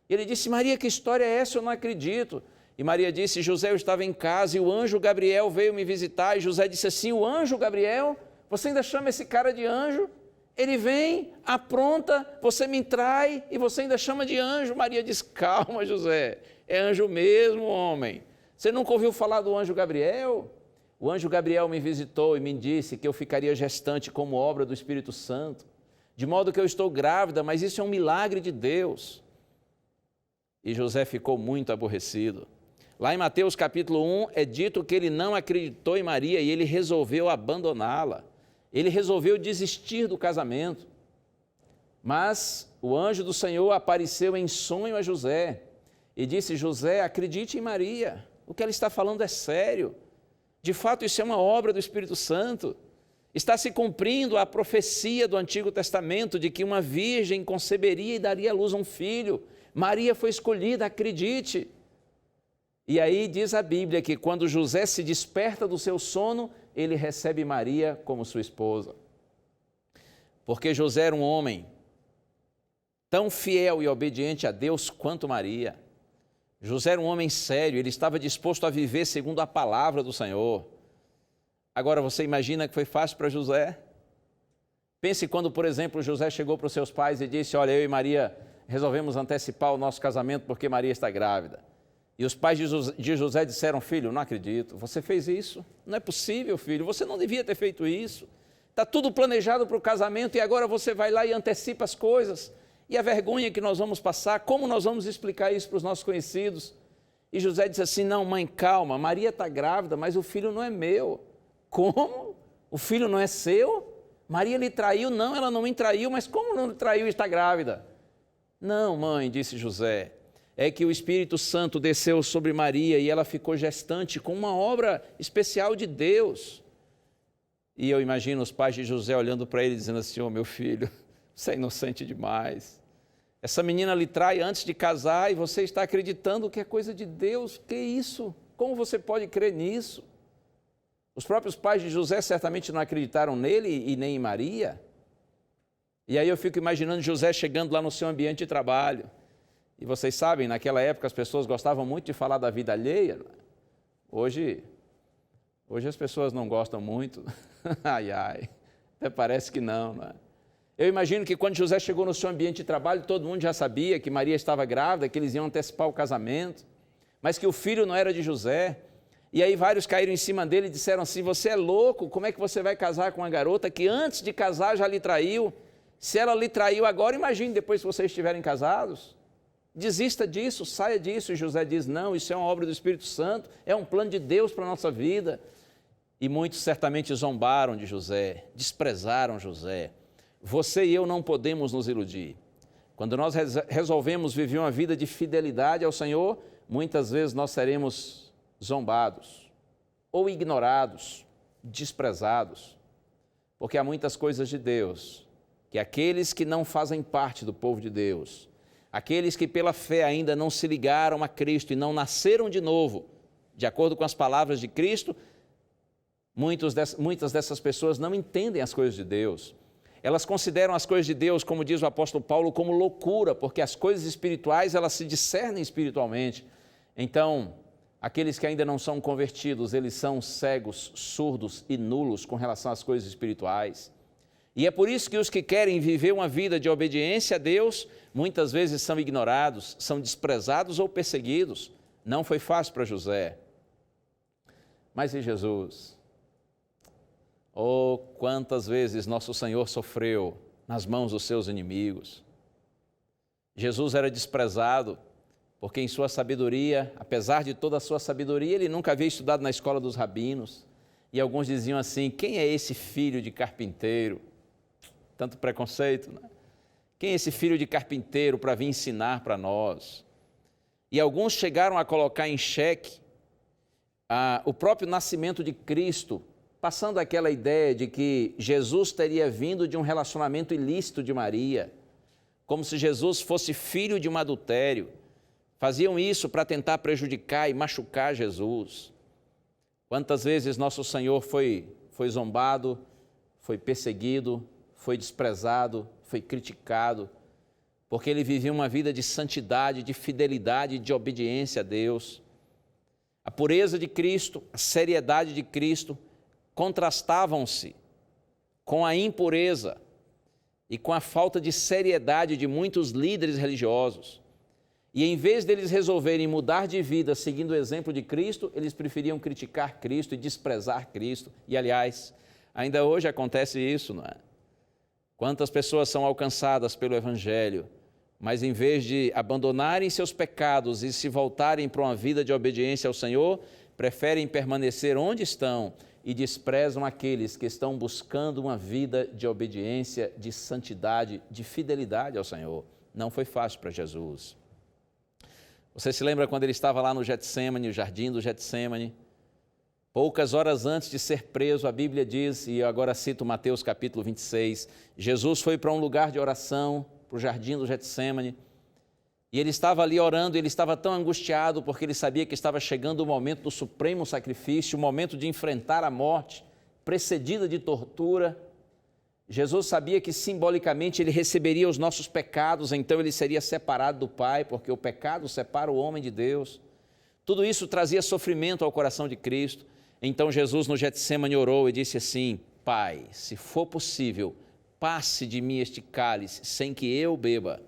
Ele disse, Maria, que história é essa? Eu não acredito. E Maria disse, José, eu estava em casa e o anjo Gabriel veio me visitar. E José disse assim, o anjo Gabriel? Você ainda chama esse cara de anjo? Ele vem, apronta, você me trai e você ainda chama de anjo. Maria diz, calma, José, é anjo mesmo, homem. Você nunca ouviu falar do anjo Gabriel? O anjo Gabriel me visitou e me disse que eu ficaria gestante como obra do Espírito Santo, de modo que eu estou grávida, mas isso é um milagre de Deus. E José ficou muito aborrecido. Lá em Mateus capítulo 1 é dito que ele não acreditou em Maria e ele resolveu abandoná-la. Ele resolveu desistir do casamento. Mas o anjo do Senhor apareceu em sonho a José e disse, José, acredite em Maria, o que ela está falando é sério. De fato, isso é uma obra do Espírito Santo. Está se cumprindo a profecia do Antigo Testamento de que uma virgem conceberia e daria à luz a um filho. Maria foi escolhida, acredite. E aí diz a Bíblia que quando José se desperta do seu sono, ele recebe Maria como sua esposa. Porque José era um homem tão fiel e obediente a Deus quanto Maria. José era um homem sério, ele estava disposto a viver segundo a palavra do Senhor. Agora, você imagina que foi fácil para José? Pense quando, por exemplo, José chegou para os seus pais e disse: olha, eu e Maria resolvemos antecipar o nosso casamento porque Maria está grávida. E os pais de José disseram: filho, não acredito, você fez isso? Não é possível, filho, você não devia ter feito isso. Está tudo planejado para o casamento e agora você vai lá e antecipa as coisas. E a vergonha que nós vamos passar, como nós vamos explicar isso para os nossos conhecidos? E José disse assim: não, mãe, calma, Maria está grávida, mas o filho não é meu. Como? O filho não é seu? Maria lhe traiu? Não, ela não me traiu, mas como não lhe traiu e está grávida? Não, mãe, disse José, é que o Espírito Santo desceu sobre Maria e ela ficou gestante com uma obra especial de Deus. E eu imagino os pais de José olhando para ele dizendo assim: meu filho, você é inocente demais. Essa menina lhe trai antes de casar e você está acreditando que é coisa de Deus. Que isso? Como você pode crer nisso? Os próprios pais de José certamente não acreditaram nele e nem em Maria. E aí eu fico imaginando José chegando lá no seu ambiente de trabalho. E vocês sabem, naquela época as pessoas gostavam muito de falar da vida alheia. Hoje as pessoas não gostam muito. Ai, até parece que não, não é? Eu imagino que quando José chegou no seu ambiente de trabalho, todo mundo já sabia que Maria estava grávida, que eles iam antecipar o casamento, mas que o filho não era de José. E aí vários caíram em cima dele e disseram assim: você é louco, como é que você vai casar com uma garota que antes de casar já lhe traiu? Se ela lhe traiu agora, imagine depois que vocês estiverem casados. Desista disso, saia disso. E José diz: não, isso é uma obra do Espírito Santo, é um plano de Deus para a nossa vida. E muitos certamente zombaram de José, desprezaram José. Você e eu não podemos nos iludir. Quando nós resolvemos viver uma vida de fidelidade ao Senhor, muitas vezes nós seremos zombados, ou ignorados, desprezados, porque há muitas coisas de Deus, que aqueles que não fazem parte do povo de Deus, aqueles que pela fé ainda não se ligaram a Cristo e não nasceram de novo, de acordo com as palavras de Cristo, muitas dessas pessoas não entendem as coisas de Deus. Elas consideram as coisas de Deus, como diz o apóstolo Paulo, como loucura, porque as coisas espirituais, elas se discernem espiritualmente. Então, aqueles que ainda não são convertidos, eles são cegos, surdos e nulos com relação às coisas espirituais. E é por isso que os que querem viver uma vida de obediência a Deus, muitas vezes são ignorados, são desprezados ou perseguidos. Não foi fácil para José. Mas e Jesus? Oh, quantas vezes nosso Senhor sofreu nas mãos dos seus inimigos. Jesus era desprezado, porque em sua sabedoria, apesar de toda a sua sabedoria, ele nunca havia estudado na escola dos rabinos. E alguns diziam assim: quem é esse filho de carpinteiro? Tanto preconceito, né? Quem é esse filho de carpinteiro para vir ensinar para nós? E alguns chegaram a colocar em xeque o próprio nascimento de Cristo, passando aquela ideia de que Jesus teria vindo de um relacionamento ilícito de Maria, como se Jesus fosse filho de um adultério. Faziam isso para tentar prejudicar e machucar Jesus. Quantas vezes nosso Senhor foi zombado, foi perseguido, foi desprezado, foi criticado, porque ele vivia uma vida de santidade, de fidelidade, de obediência a Deus. A pureza de Cristo, a seriedade de Cristo contrastavam-se com a impureza e com a falta de seriedade de muitos líderes religiosos. E em vez deles resolverem mudar de vida seguindo o exemplo de Cristo, eles preferiam criticar Cristo e desprezar Cristo. E, aliás, ainda hoje acontece isso, não é? Quantas pessoas são alcançadas pelo Evangelho, mas em vez de abandonarem seus pecados e se voltarem para uma vida de obediência ao Senhor, preferem permanecer onde estão e desprezam aqueles que estão buscando uma vida de obediência, de santidade, de fidelidade ao Senhor. Não foi fácil para Jesus. Você se lembra quando ele estava lá no Getsêmani, o jardim do Getsêmani? Poucas horas antes de ser preso, a Bíblia diz, e eu agora cito Mateus capítulo 26, Jesus foi para um lugar de oração, para o jardim do Getsêmani, e ele estava ali orando, ele estava tão angustiado porque ele sabia que estava chegando o momento do supremo sacrifício, o momento de enfrentar a morte, precedida de tortura. Jesus sabia que simbolicamente ele receberia os nossos pecados, então ele seria separado do Pai, porque o pecado separa o homem de Deus. Tudo isso trazia sofrimento ao coração de Cristo. Então Jesus no Getsêmani orou e disse assim: Pai, se for possível, passe de mim este cálice sem que eu beba.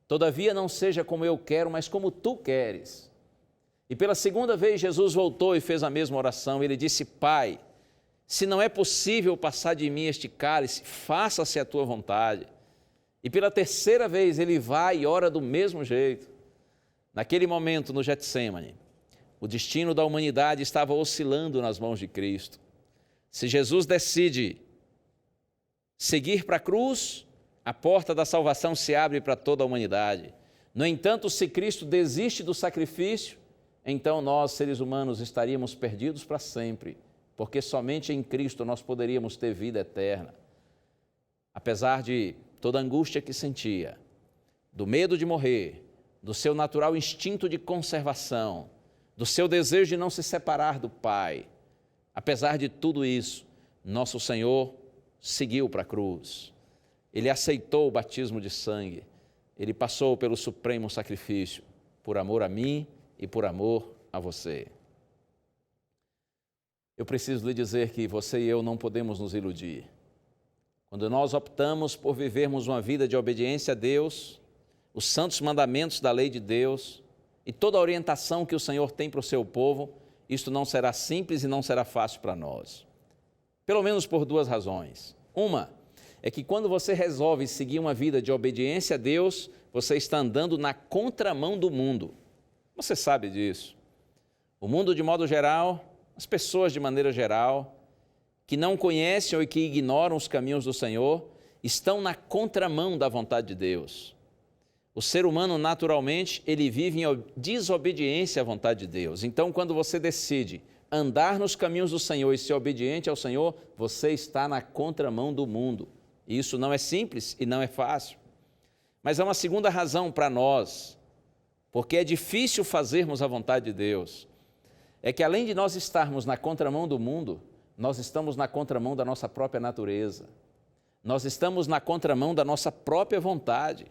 Todavia não seja como eu quero, mas como tu queres. E pela segunda vez Jesus voltou e fez a mesma oração. Ele disse: Pai, se não é possível passar de mim este cálice, faça-se a tua vontade. E pela terceira vez ele vai e ora do mesmo jeito. Naquele momento no Getsêmani, o destino da humanidade estava oscilando nas mãos de Cristo. Se Jesus decide seguir para a cruz, a porta da salvação se abre para toda a humanidade. No entanto, se Cristo desiste do sacrifício, então nós, seres humanos, estaríamos perdidos para sempre, porque somente em Cristo nós poderíamos ter vida eterna. Apesar de toda a angústia que sentia, do medo de morrer, do seu natural instinto de conservação, do seu desejo de não se separar do Pai, apesar de tudo isso, nosso Senhor seguiu para a cruz. Ele aceitou o batismo de sangue, ele passou pelo supremo sacrifício, por amor a mim e por amor a você. Eu preciso lhe dizer que você e eu não podemos nos iludir. Quando nós optamos por vivermos uma vida de obediência a Deus, os santos mandamentos da lei de Deus e toda a orientação que o Senhor tem para o seu povo, isto não será simples e não será fácil para nós. Pelo menos por duas razões. Uma é que quando você resolve seguir uma vida de obediência a Deus, você está andando na contramão do mundo. Você sabe disso. O mundo de modo geral, as pessoas de maneira geral, que não conhecem ou que ignoram os caminhos do Senhor, estão na contramão da vontade de Deus. O ser humano, naturalmente, ele vive em desobediência à vontade de Deus. Então, quando você decide andar nos caminhos do Senhor e ser obediente ao Senhor, você está na contramão do mundo. E isso não é simples e não é fácil. Mas há uma segunda razão para nós, porque é difícil fazermos a vontade de Deus. É que além de nós estarmos na contramão do mundo, nós estamos na contramão da nossa própria natureza. Nós estamos na contramão da nossa própria vontade.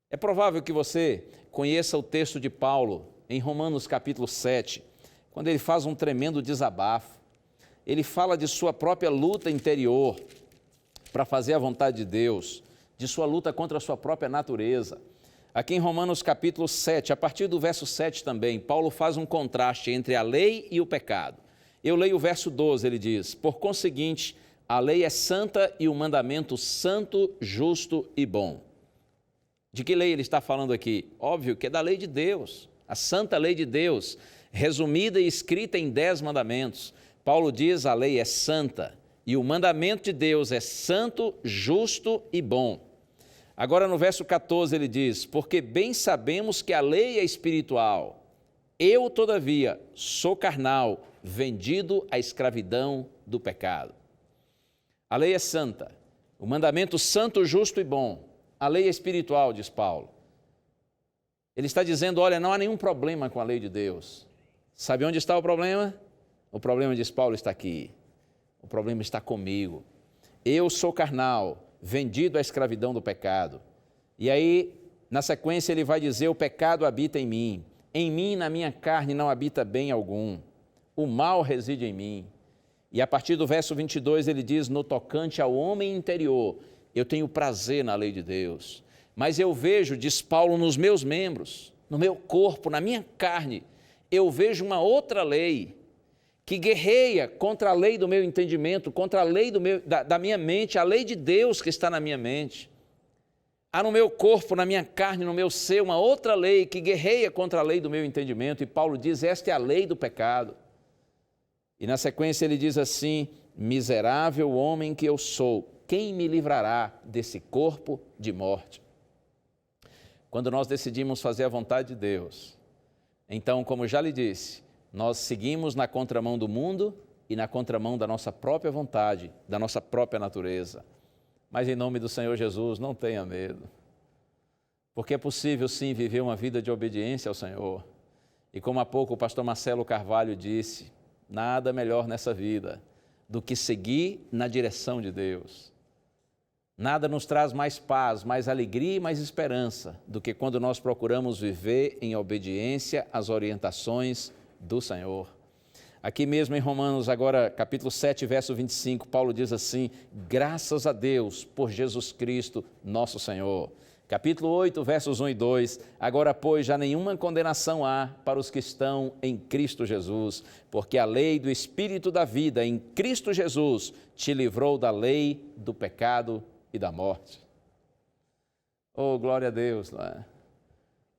É provável que você conheça o texto de Paulo em Romanos capítulo 7, quando ele faz um tremendo desabafo. Ele fala de sua própria luta interior para fazer a vontade de Deus, de sua luta contra a sua própria natureza. Aqui em Romanos capítulo 7, a partir do verso 7 também, Paulo faz um contraste entre a lei e o pecado. Eu leio o verso 12, ele diz: por conseguinte, a lei é santa e o mandamento santo, justo e bom. De que lei ele está falando aqui? Óbvio que é da lei de Deus, a santa lei de Deus, resumida e escrita em 10 mandamentos. Paulo diz: a lei é santa e o mandamento de Deus é santo, justo e bom. Agora no verso 14 ele diz: porque bem sabemos que a lei é espiritual, eu todavia sou carnal, vendido à escravidão do pecado. A lei é santa, o mandamento santo, justo e bom. A lei é espiritual, diz Paulo. Ele está dizendo: olha, não há nenhum problema com a lei de Deus. Sabe onde está o problema? O problema, diz Paulo, está aqui. O problema está comigo. Eu sou carnal, vendido à escravidão do pecado. E aí, na sequência, ele vai dizer: o pecado habita em mim. Em mim, na minha carne, não habita bem algum. O mal reside em mim. E a partir do verso 22, ele diz: no tocante ao homem interior, eu tenho prazer na lei de Deus. Mas eu vejo, diz Paulo, nos meus membros, no meu corpo, na minha carne, eu vejo uma outra lei que guerreia contra a lei do meu entendimento, contra a lei da minha mente, a lei de Deus que está na minha mente. Há no meu corpo, na minha carne, no meu ser, uma outra lei que guerreia contra a lei do meu entendimento. E Paulo diz: esta é a lei do pecado. E na sequência ele diz assim: miserável homem que eu sou, quem me livrará desse corpo de morte? Quando nós decidimos fazer a vontade de Deus, então, como já lhe disse, Nós seguimos na contramão do mundo e na contramão da nossa própria vontade, da nossa própria natureza. Mas em nome do Senhor Jesus, não tenha medo. Porque é possível sim viver uma vida de obediência ao Senhor. E como há pouco o pastor Marcelo Carvalho disse, nada melhor nessa vida do que seguir na direção de Deus. Nada nos traz mais paz, mais alegria e mais esperança do que quando nós procuramos viver em obediência às orientações do Senhor. Aqui mesmo em Romanos, agora capítulo 7, verso 25, Paulo diz assim: graças a Deus por Jesus Cristo, nosso Senhor. Capítulo 8, versos 1 e 2, agora, pois, já nenhuma condenação há para os que estão em Cristo Jesus, porque a lei do Espírito da vida em Cristo Jesus te livrou da lei do pecado e da morte. Oh, glória a Deus! Não é?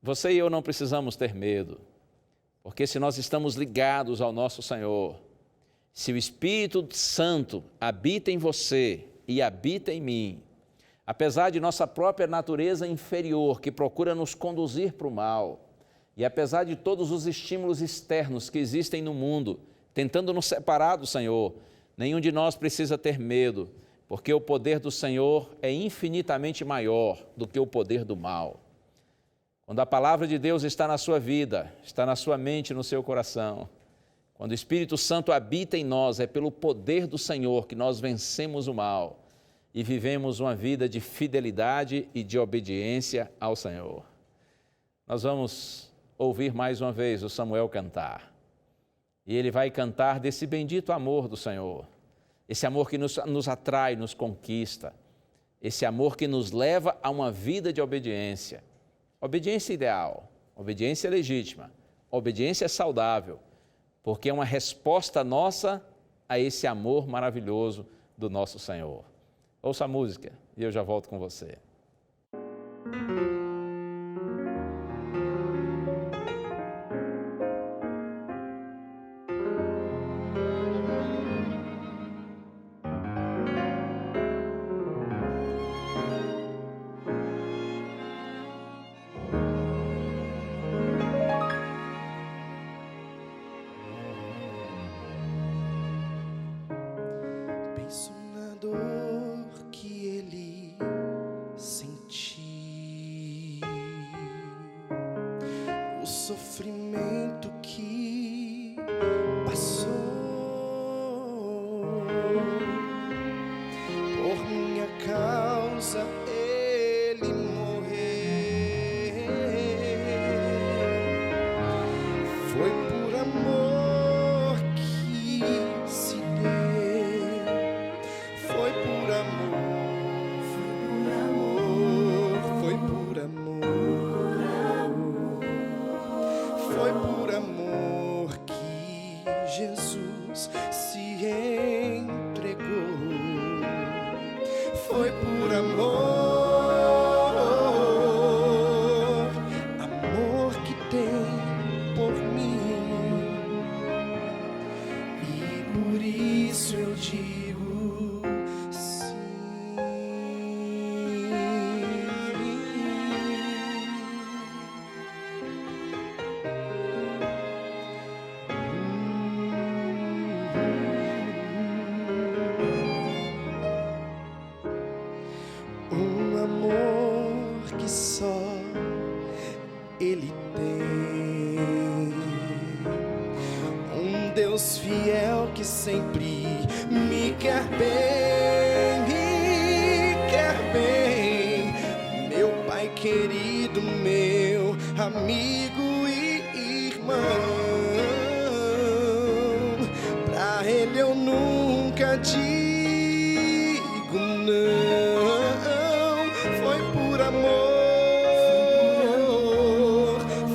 Você e eu não precisamos ter medo, porque se nós estamos ligados ao nosso Senhor, se o Espírito Santo habita em você e habita em mim, apesar de nossa própria natureza inferior, que procura nos conduzir para o mal, e apesar de todos os estímulos externos que existem no mundo, tentando nos separar do Senhor, nenhum de nós precisa ter medo, porque o poder do Senhor é infinitamente maior do que o poder do mal. Quando a palavra de Deus está na sua vida, está na sua mente, no seu coração, quando o Espírito Santo habita em nós, é pelo poder do Senhor que nós vencemos o mal e vivemos uma vida de fidelidade e de obediência ao Senhor. Nós vamos ouvir mais uma vez o Samuel cantar. E ele vai cantar desse bendito amor do Senhor, esse amor que nos atrai, nos conquista, esse amor que nos leva a uma vida de obediência. Obediência ideal, obediência legítima, obediência saudável, porque é uma resposta nossa a esse amor maravilhoso do nosso Senhor. Ouça a música e eu já volto com você. Penso na dor que ele sentiu, o sofrimento que passou, por minha causa ele morreu. Foi por amor que se deu, foi por amor, foi por amor, foi por amor que Jesus se entregou. Foi por amor, amor que tem por mim, e por isso eu digo sim. Um amor que só Ele tem, um Deus fiel que sempre me quer bem, meu Pai querido, meu amigo e irmão. Pra Ele eu nunca digo não. Foi por amor,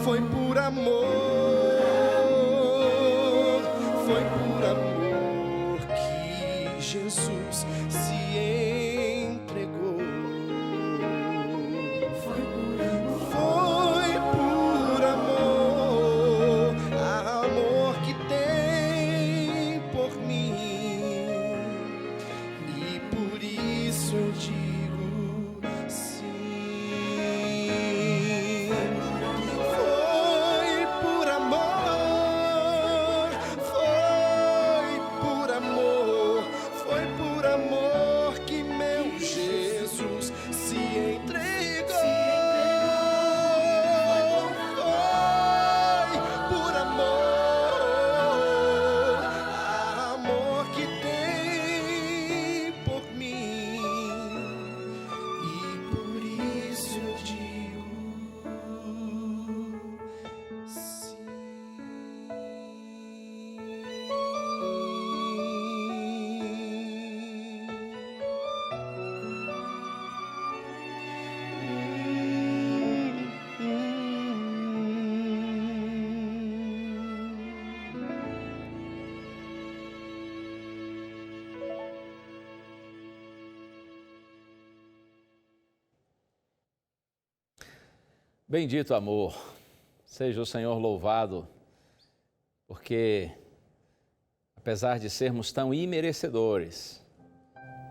foi por amor, foi por amor que Jesus se entregou. Foi por amor, amor que tem por mim, Bendito amor, seja o Senhor louvado, porque apesar de sermos tão imerecedores,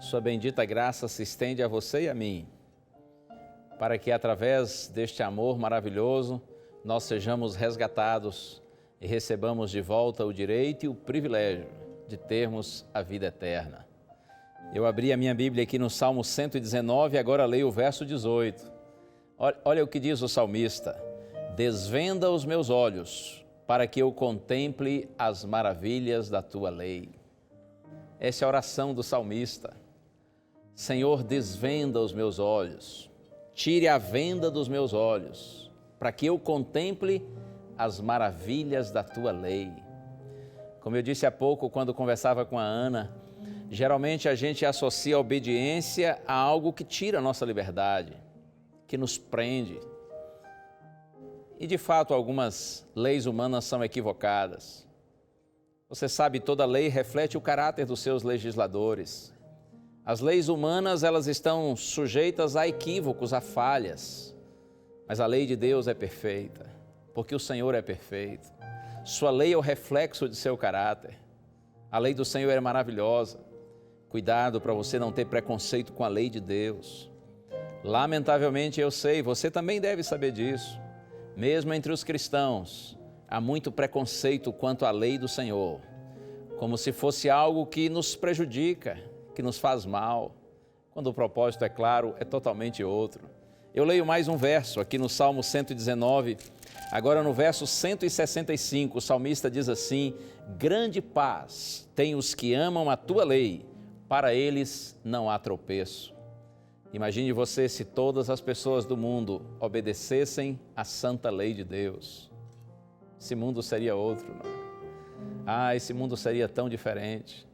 sua bendita graça se estende a você e a mim, para que através deste amor maravilhoso nós sejamos resgatados e recebamos de volta o direito e o privilégio de termos a vida eterna. Eu abri a minha Bíblia aqui no Salmo 119 e agora leio o verso 18. Olha o que diz o salmista: desvenda os meus olhos para que eu contemple as maravilhas da tua lei. Essa é a oração do salmista. Senhor, desvenda os meus olhos, tire a venda dos meus olhos, para que eu contemple as maravilhas da tua lei. Como eu disse há pouco, quando conversava com a Ana, geralmente a gente associa a obediência a algo que tira a nossa liberdade, que nos prende. E de fato, algumas leis humanas são equivocadas. Você sabe, toda lei reflete o caráter dos seus legisladores. As leis humanas, elas estão sujeitas a equívocos, a falhas. Mas a lei de Deus é perfeita, porque o Senhor é perfeito. Sua lei é o reflexo de seu caráter. A lei do Senhor é maravilhosa. Cuidado para você não ter preconceito com a lei de Deus. Lamentavelmente, eu sei, você também deve saber disso. Mesmo entre os cristãos, há muito preconceito quanto à lei do Senhor, como se fosse algo que nos prejudica, que nos faz mal, quando o propósito, é claro, é totalmente outro. Eu leio mais um verso aqui no Salmo 119, agora no verso 165, o salmista diz assim: grande paz tem os que amam a tua lei, para eles não há tropeço. Imagine você se todas as pessoas do mundo obedecessem à santa lei de Deus. Esse mundo seria outro, não é? Esse mundo seria tão diferente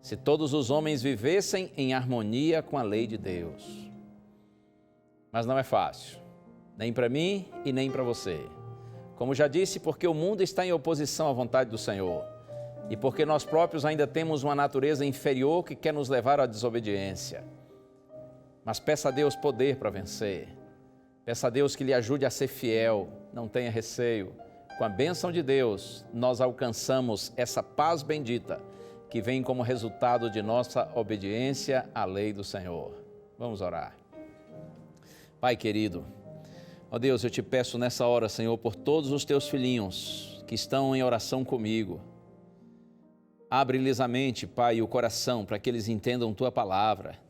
se todos os homens vivessem em harmonia com a lei de Deus. Mas não é fácil, nem para mim e nem para você. Como já disse, porque o mundo está em oposição à vontade do Senhor e porque nós próprios ainda temos uma natureza inferior que quer nos levar à desobediência. Mas peça a Deus poder para vencer. Peça a Deus que lhe ajude a ser fiel. Não tenha receio. Com a bênção de Deus, nós alcançamos essa paz bendita que vem como resultado de nossa obediência à lei do Senhor. Vamos orar. Pai querido, ó Deus, eu te peço nessa hora, Senhor, por todos os teus filhinhos que estão em oração comigo. Abre-lhes a mente, Pai, e o coração para que eles entendam tua palavra.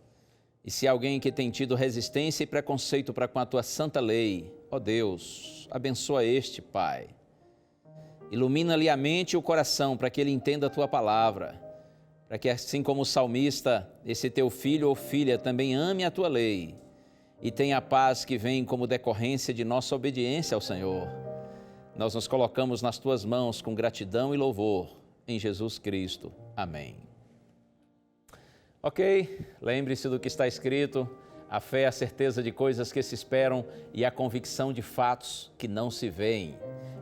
E se alguém que tem tido resistência e preconceito para com a tua santa lei, ó Deus, abençoa este, Pai. Ilumina-lhe a mente e o coração para que ele entenda a tua palavra, para que assim como o salmista, esse teu filho ou filha também ame a tua lei e tenha a paz que vem como decorrência de nossa obediência ao Senhor. Nós nos colocamos nas tuas mãos com gratidão e louvor, em Jesus Cristo. Amém. Ok, lembre-se do que está escrito: a fé é a certeza de coisas que se esperam e a convicção de fatos que não se veem.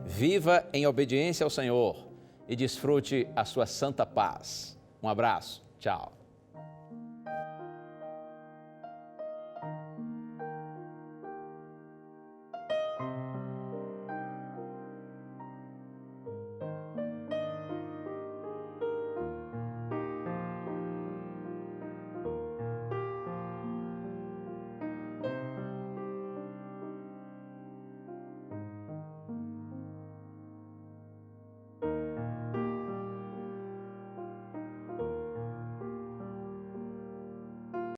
Viva em obediência ao Senhor e desfrute a sua santa paz. Um abraço, tchau.